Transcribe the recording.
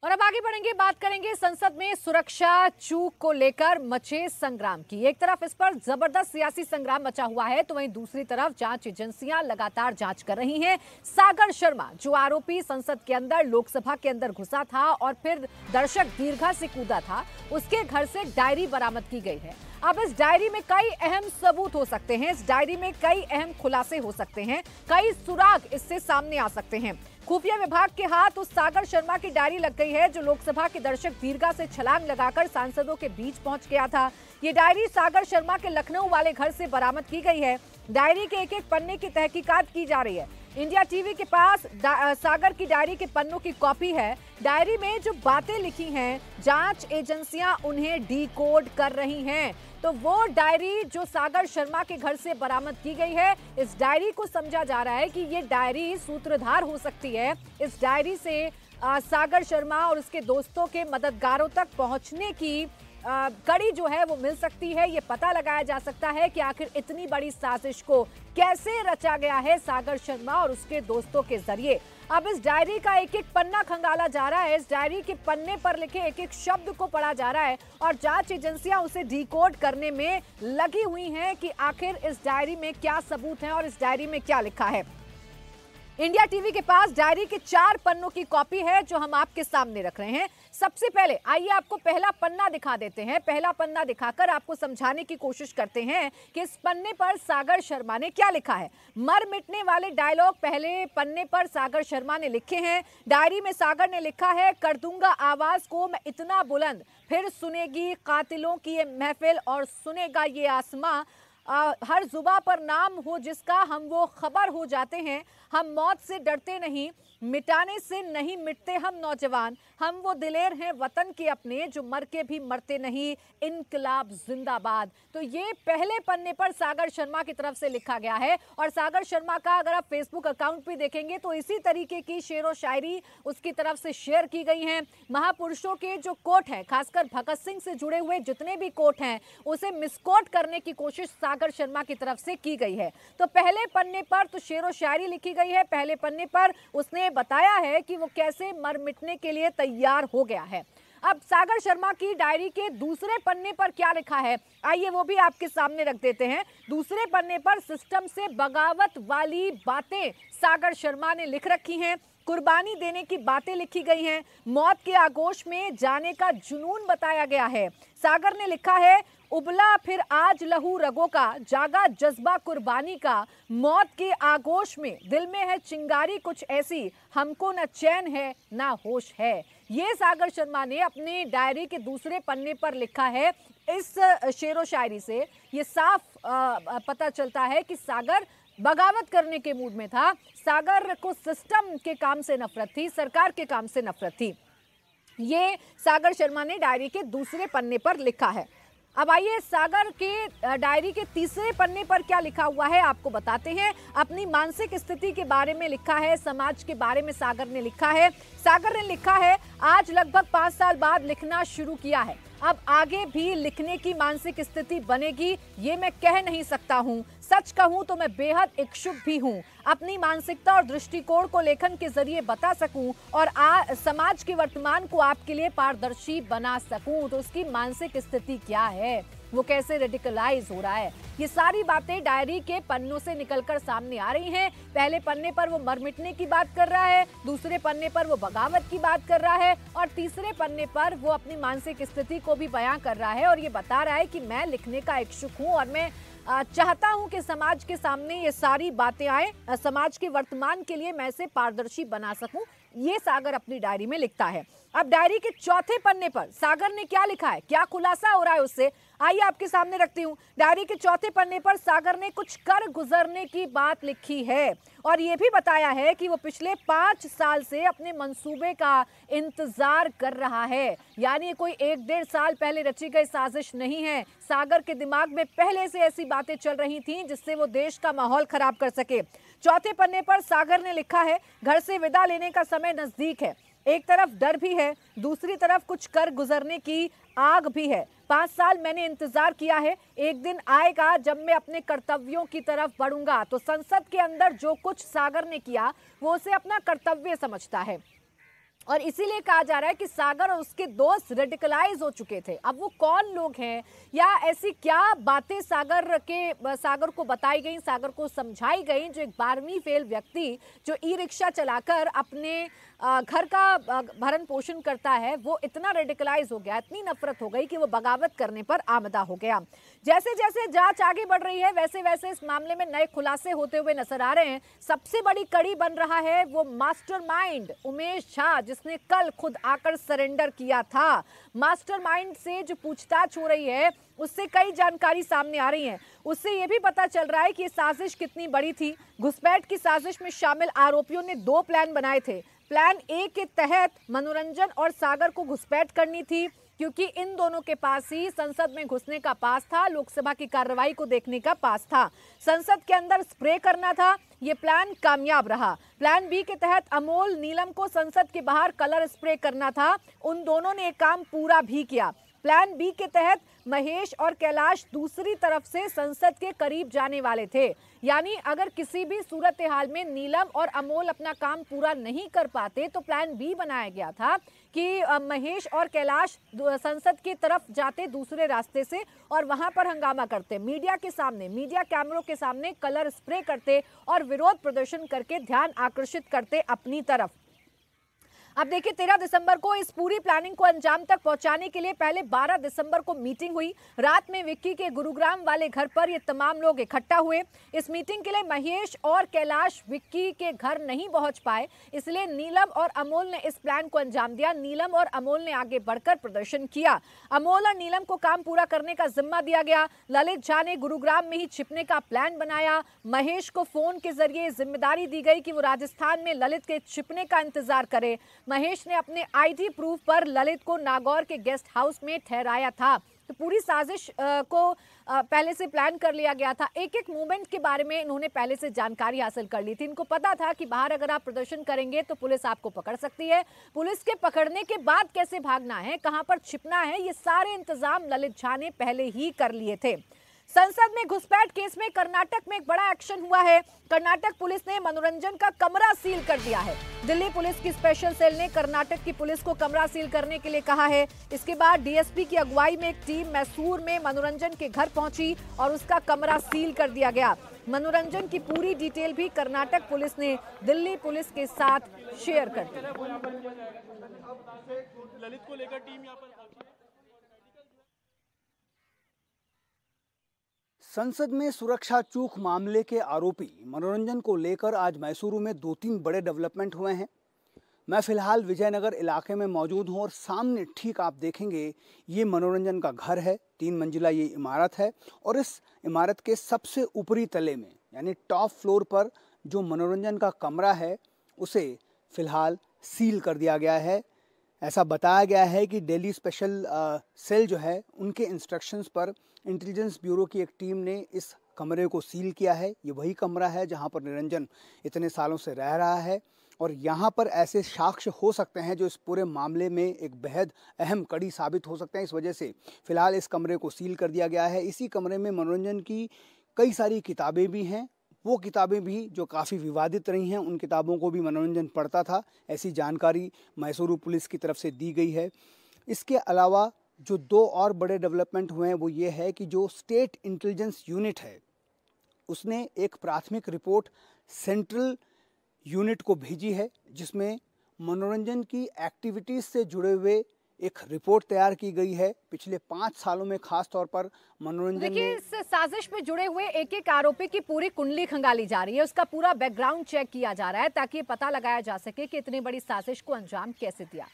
और अब आगे बढ़ेंगे, बात करेंगे संसद में सुरक्षा चूक को लेकर मचे संग्राम की। एक तरफ इस पर जबरदस्त सियासी संग्राम मचा हुआ है, तो वहीं दूसरी तरफ जांच एजेंसियां लगातार जांच कर रही हैं। सागर शर्मा जो आरोपी संसद के अंदर लोकसभा के अंदर घुसा था और फिर दर्शक दीर्घा से कूदा था, उसके घर से डायरी बरामद की गई है। अब इस डायरी में कई अहम सबूत हो सकते हैं, इस डायरी में कई अहम खुलासे हो सकते हैं, कई सुराग इससे सामने आ सकते हैं। खुफिया विभाग के हाथ उस सागर शर्मा की डायरी लग गई है जो लोकसभा के दर्शक दीर्घा से छलांग लगाकर सांसदों के बीच पहुंच गया था। ये डायरी सागर शर्मा के लखनऊ वाले घर से बरामद की गई है। डायरी के एक एक पन्ने की तहकीकात की जा रही है। इंडिया टीवी के पास सागर की डायरी के पन्नों की कॉपी है। डायरी में जो बातें लिखी हैं, जांच एजेंसियां उन्हें डिकोड कर रही हैं। तो वो डायरी जो सागर शर्मा के घर से बरामद की गई है, इस डायरी को समझा जा रहा है कि ये डायरी सूत्रधार हो सकती है। इस डायरी से सागर शर्मा और उसके दोस्तों के मददगारों तक पहुंचने की कड़ी जो है वो मिल सकती है। ये पता लगाया जा सकता है कि आखिर इतनी बड़ी साजिश को कैसे रचा गया है सागर शर्मा और उसके दोस्तों के जरिए। अब इस डायरी का एक एक पन्ना खंगाला जा रहा है, इस डायरी के पन्ने पर लिखे एक एक शब्द को पढ़ा जा रहा है और जांच एजेंसियां उसे डिकोड करने में लगी हुई हैं कि आखिर इस डायरी में क्या सबूत हैं और इस डायरी में क्या लिखा है। इंडिया टीवी के पास डायरी के 4 पन्नों की कॉपी है जो हम आपके सामने रख रहे हैं। सबसे पहले आइए आपको पहला पन्ना दिखा देते हैं। पहला पन्ना दिखाकर आपको समझाने की कोशिश करते हैं कि इस पन्ने पर सागर शर्मा ने क्या लिखा है। मर मिटने वाले डायलॉग पहले पन्ने पर सागर शर्मा ने लिखे हैं। डायरी में सागर ने लिखा है, कर दूंगा आवाज को मैं इतना बुलंद, फिर सुनेगी कातिलों की ये महफिल और सुनेगा ये आसमां। हर जुबा पर नाम हो जिसका हम वो खबर हो जाते हैं। हम मौत से डरते नहीं, मिटाने से नहीं मिटते हम नौजवान। हम वो दिलेर हैं वतन के अपने जो मर के भी मरते नहीं, इनकलाब जिंदाबाद। तो ये पहले पन्ने पर सागर शर्मा की तरफ से लिखा गया है। और सागर शर्मा का अगर आप फेसबुक अकाउंट पे देखेंगे तो इसी तरीके की शेर व शायरी उसकी तरफ से शेयर की गई हैं। महापुरुषों के जो कोट हैं, खासकर भगत सिंह से जुड़े हुए जितने भी कोट हैं, उसे मिसकोट करने की कोशिश सागर शर्मा की तरफ से की गई है। तो पहले पन्ने पर तो शेर व शायरी लिखी गई है, पहले पन्ने पर उसने बताया है कि वो कैसे मर मिटने के लिए तैयार हो गया है। अब सागर शर्मा की डायरी के दूसरे पन्ने पर क्या लिखा है, आइए वो भी आपके सामने रख देते हैं। दूसरे पन्ने पर सिस्टम से बगावत वाली बातें सागर शर्मा ने लिख रखी हैं। कुर्बानी देने की बातें लिखी गई हैं। मौत के आगोश में जाने का जुनून बताया गया है। सागर ने लिखा है, उबला फिर आज लहू रगों का, जागा जज्बा कुर्बानी का। मौत के आगोश में दिल में है चिंगारी कुछ ऐसी, हमको न चैन है ना होश है। ये सागर शर्मा ने अपने डायरी के दूसरे पन्ने पर लिखा है। इस शेरो शायरी से ये साफ पता चलता है कि सागर बगावत करने के मूड में था। सागर को सिस्टम के काम से नफरत थी, सरकार के काम से नफरत थी। ये सागर शर्मा ने डायरी के दूसरे पन्ने पर लिखा है। अब आइए सागर के डायरी के तीसरे पन्ने पर क्या लिखा हुआ है आपको बताते हैं। अपनी मानसिक स्थिति के बारे में लिखा है, समाज के बारे में सागर ने लिखा है। सागर ने लिखा है, आज लगभग 5 साल बाद लिखना शुरू किया है, अब आगे भी लिखने की मानसिक स्थिति बनेगी ये मैं कह नहीं सकता हूँ। सच कहूँ तो मैं बेहद इच्छुक भी हूँ, अपनी मानसिकता और दृष्टिकोण को लेखन के जरिए बता सकूं और समाज के वर्तमान को आपके लिए पारदर्शी बना सकूं। तो उसकी मानसिक स्थिति क्या है, वो कैसे रेडिकलाइज हो रहा है, ये सारी बातें डायरी के पन्नों से निकलकर सामने आ रही हैं। पहले पन्ने पर वो मर मिटने की बात कर रहा है, दूसरे पन्ने पर वो बगावत की बात कर रहा है और तीसरे पन्ने पर वो अपनी मानसिक स्थिति को भी बयां कर रहा है और ये बता रहा है कि मैं लिखने का इच्छुक हूं और मैं चाहता हूं कि समाज के सामने ये सारी बातें आए, समाज के वर्तमान के लिए मैं इसे पारदर्शी बना सकूं। ये सागर अपनी डायरी में लिखता है। अब डायरी के चौथे पन्ने पर सागर ने क्या लिखा है, क्या खुलासा हो रहा है उससे, आइए आपके सामने रखती हूं। डायरी के चौथे पन्ने पर सागर ने कुछ कर गुजरने की बात लिखी है और यह भी बताया है कि वो पिछले 5 साल से अपने मंसूबे का इंतजार कर रहा है। यानी कोई 1-1.5 साल पहले रची गई साजिश नहीं है। सागर के दिमाग में पहले से ऐसी बातें चल रही थीं जिससे वो देश का माहौल खराब कर सके। चौथे पन्ने पर सागर ने लिखा है, घर से विदा लेने का समय नजदीक है। एक तरफ डर भी है, दूसरी तरफ कुछ कर गुजरने की आग भी है। 5 साल मैंने इंतजार किया है, एक दिन आएगा जब मैं अपने कर्तव्यों की तरफ बढ़ूंगा। तो संसद के अंदर जो कुछ सागर ने किया वो उसे अपना कर्तव्य समझता है। और इसीलिए कहा जा रहा है कि सागर और उसके दोस्त रेडिकलाइज हो चुके थे। अब वो कौन लोग हैं या ऐसी क्या बातें सागर को बताई गई, सागर को समझाई गई, जो एक 12वीं फेल व्यक्ति जो ई रिक्शा चलाकर अपने घर का भरण पोषण करता है, वो इतना रेडिकलाइज हो गया, इतनी नफरत हो गई कि वो बगावत करने पर आमदा हो गया। जैसे जैसे जांच आगे बढ़ रही है वैसे वैसे इस मामले में नए खुलासे होते हुए नजर आ रहे हैं। सबसे बड़ी कड़ी बन रहा है वो मास्टरमाइंड उमेश झा, जिसने कल खुद आकर सरेंडर किया था। मास्टरमाइंड से जो पूछताछ हो रही है उससे कई जानकारी सामने आ रही है। उससे ये भी पता चल रहा है कि ये साजिश कितनी बड़ी थी। घुसपैठ की साजिश में शामिल आरोपियों ने 2 प्लान बनाए थे। प्लान ए के तहत मनोरंजन और सागर को घुसपैठ करनी थी, क्योंकि इन दोनों के पास ही संसद में घुसने का पास था, लोकसभा की कार्रवाई को देखने का पास था, संसद के अंदर स्प्रे करना था। ये प्लान कामयाब रहा। प्लान बी के तहत अमोल नीलम को संसद के बाहर कलर स्प्रे करना था। उन दोनों ने काम पूरा भी किया। प्लान बी के तहत महेश और कैलाश दूसरी तरफ से संसद के करीब जाने वाले थे। यानी अगर किसी भी सूरत हाल में नीलम और अमोल अपना काम पूरा नहीं कर पाते तो प्लान बी बनाया गया था कि महेश और कैलाश संसद की तरफ जाते दूसरे रास्ते से और वहां पर हंगामा करते, मीडिया के सामने, मीडिया कैमरों के सामने कलर स्प्रे करते और विरोध प्रदर्शन करके ध्यान आकर्षित करते अपनी तरफ। अब देखिए 13 दिसंबर को इस पूरी प्लानिंग को अंजाम तक पहुंचाने के लिए पहले 12 दिसंबर को मीटिंग हुई। रात में विक्की के गुरुग्राम वाले घर पर ये तमाम लोग इकट्ठा हुए। इस मीटिंग के लिए महेश और कैलाश विक्की के घर नहीं पहुंच पाए, इसलिए नीलम और अमोल ने इस प्लान को अंजाम दिया। नीलम और अमोल ने आगे बढ़कर प्रदर्शन किया। अमोल और नीलम को काम पूरा करने का जिम्मा दिया गया। ललित झा ने गुरुग्राम में ही छिपने का प्लान बनाया। महेश को फोन के जरिए जिम्मेदारी दी गई कि वो राजस्थान में ललित के छिपने का इंतजार करे। महेश ने अपने आईडी प्रूफ पर ललित को नागौर के गेस्ट हाउस में ठहराया था। तो पूरी साजिश को पहले से प्लान कर लिया गया था। एक एक मूवमेंट के बारे में इन्होंने पहले से जानकारी हासिल कर ली थी। इनको पता था कि बाहर अगर आप प्रदर्शन करेंगे तो पुलिस आपको पकड़ सकती है। पुलिस के पकड़ने के बाद कैसे भागना है, कहां पर छिपना है, ये सारे इंतजाम ललित झा ने पहले ही कर लिए थे। संसद में घुसपैठ केस में कर्नाटक में एक बड़ा एक्शन हुआ है। कर्नाटक पुलिस ने मनोरंजन का कमरा सील कर दिया है। दिल्ली पुलिस की स्पेशल सेल ने कर्नाटक की पुलिस को कमरा सील करने के लिए कहा है। इसके बाद डीएसपी की अगुवाई में एक टीम मैसूर में मनोरंजन के घर पहुंची और उसका कमरा सील कर दिया गया। मनोरंजन की पूरी डिटेल भी कर्नाटक पुलिस ने दिल्ली पुलिस के साथ शेयर कर दी। ललित को लेकर टीम यहाँ पर संसद में सुरक्षा चूक मामले के आरोपी मनोरंजन को लेकर आज मैसूरू में 2-3 बड़े डेवलपमेंट हुए हैं। मैं फिलहाल विजयनगर इलाके में मौजूद हूं और सामने ठीक आप देखेंगे ये मनोरंजन का घर है। 3 मंजिला ये इमारत है और इस इमारत के सबसे ऊपरी तले में यानी टॉप फ्लोर पर जो मनोरंजन का कमरा है उसे फिलहाल सील कर दिया गया है। ऐसा बताया गया है कि दिल्ली स्पेशल सेल जो है उनके इंस्ट्रक्शंस पर इंटेलिजेंस ब्यूरो की एक टीम ने इस कमरे को सील किया है। ये वही कमरा है जहां पर निरंजन इतने सालों से रह रहा है और यहाँ पर ऐसे साक्ष्य हो सकते हैं जो इस पूरे मामले में एक बेहद अहम कड़ी साबित हो सकते हैं। इस वजह से फिलहाल इस कमरे को सील कर दिया गया है। इसी कमरे में मनोरंजन की कई सारी किताबें भी हैं। वो किताबें भी जो काफ़ी विवादित रही हैं, उन किताबों को भी मनोरंजन पढ़ता था, ऐसी जानकारी मैसूरू पुलिस की तरफ से दी गई है। इसके अलावा जो 2 और बड़े डेवलपमेंट हुए हैं वो ये है कि जो स्टेट इंटेलिजेंस यूनिट है उसने एक प्राथमिक रिपोर्ट सेंट्रल यूनिट को भेजी है, जिसमें मनोरंजन की एक्टिविटीज़ से जुड़े हुए एक रिपोर्ट तैयार की गई है। पिछले 5 सालों में खास तौर पर मनोरंजन देखिए इस साजिश में जुड़े हुए एक एक आरोपी की पूरी कुंडली खंगाली जा रही है, उसका पूरा बैकग्राउंड चेक किया जा रहा है ताकि पता लगाया जा सके कि इतनी बड़ी साजिश को अंजाम कैसे दिया।